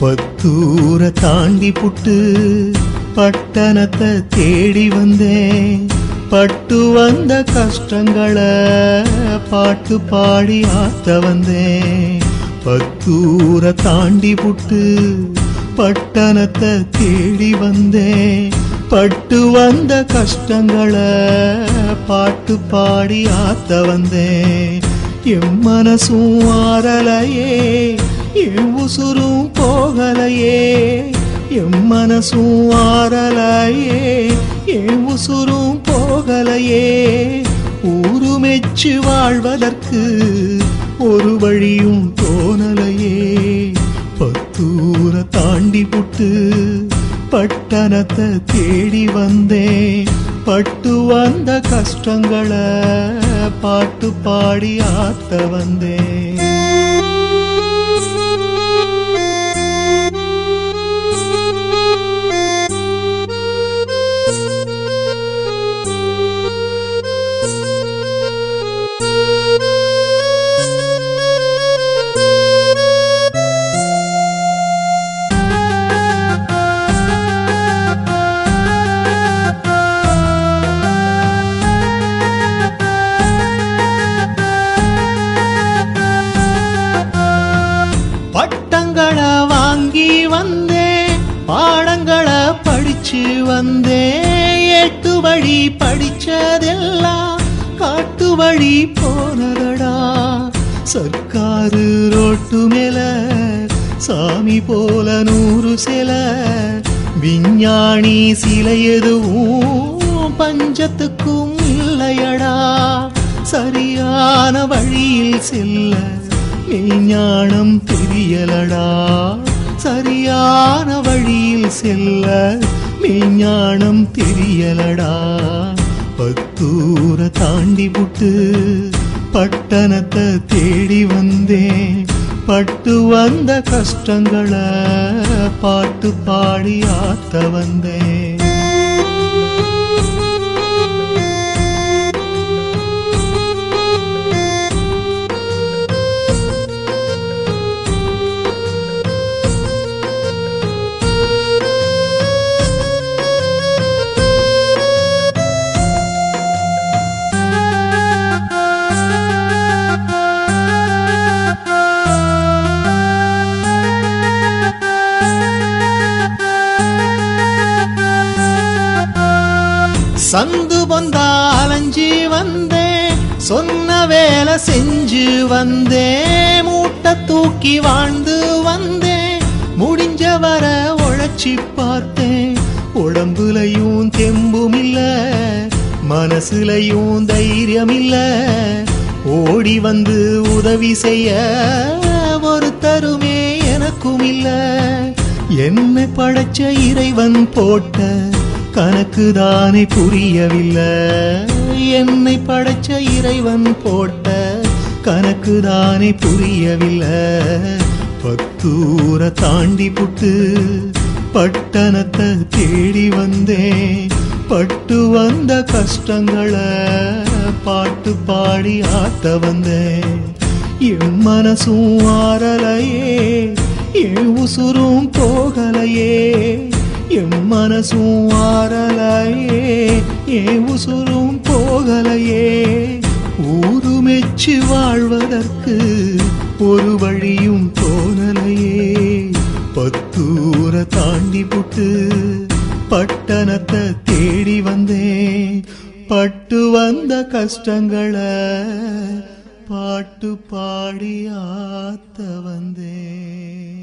பத்தூர தாண்டி புட்டு பட்டணத்தை தேடி வந்தேன். பட்டு வந்த கஷ்டங்களை பாட்டு பாடி ஆத்த வந்தேன். பத்தூர தாண்டி புட்டு பட்டணத்தை தேடி வந்தேன். பட்டு வந்த கஷ்டங்களை பாட்டு பாடி ஆத்த வந்தேன். என் மனசும் ஆறலையே, என் உசுரும் போகலையே. என் மனசும் ஆறலையே, என் உசுரும் போகலையே. ஊரு மெச்சு வாழ்வதற்கு ஒரு வழியும் தோணலையே. பத்தூர தாண்டி புட்டு பட்டணத்தை தேடி வந்தேன். பட்டு வந்த கஷ்டங்களை பாட்டு பாடி ஆத்த வந்தேன். பட்டங்களை வாங்கி வந்தேன், பாடங்களை படிச்சு வந்தேன். 8 வழி படிச்சதெல்லாம் காட்டு வழி போனதடா. சர்க்காரு ரோட்டு மேல சாமி போல 100 சிலை, விஞ்ஞானி சிலை எதுவும் பஞ்சத்துக்கும் இல்லையடா. சரியான வழியில் செல்ல ஞானம் தெரியலடா. சரியான வழியில் செல்ல ஞானம் தெரியலடா. பத்தூர தாண்டி புட்டு பட்டணத்தை தேடி வந்தேன். பட்டு வந்த கஷ்டங்களை பாட்டு பாடி ஆத்த வந்தேன். சந்து பொந்தா அலைஞ்சி வந்தேன், சொன்ன வேலை செஞ்சு வந்தேன். மூட்டை தூக்கி வாழ்ந்து வந்தேன், முடிஞ்ச வர உழைச்சி பார்த்தேன். உடம்புலையும் தெம்பும் இல்ல, மனசுலையும் தைரியம் இல்ல. ஓடி வந்து உதவி செய்ய ஒருத்தருமே எனக்கும் இல்ல. என்னை படைச்ச இறைவன் போட்ட கணக்கு தானே புரியவில்லை. என்னை படைச்ச இறைவன் போட்ட கணக்கு தானே புரியவில்லை. பத்தூர தாண்டி புட்டு பட்டணத்தை தேடி வந்தேன். பட்டு வந்த கஷ்டங்களை பாட்டு பாடி ஆத்த வந்தேன். என் மனசும் ஆறலையே, என் உசுரும் போகலையே. என் மனசும் ஆறலையே, என் உசுரும் போகலையே. ஊரு மெச்சு வாழ்வதற்கு ஒரு வழியும் தோணலையே. பத்தூர தாண்டி புட்டு பட்டணத்தை தேடி வந்தேன். பட்டு வந்த கஷ்டங்களை பாட்டு பாடி ஆத்த வந்தேன்.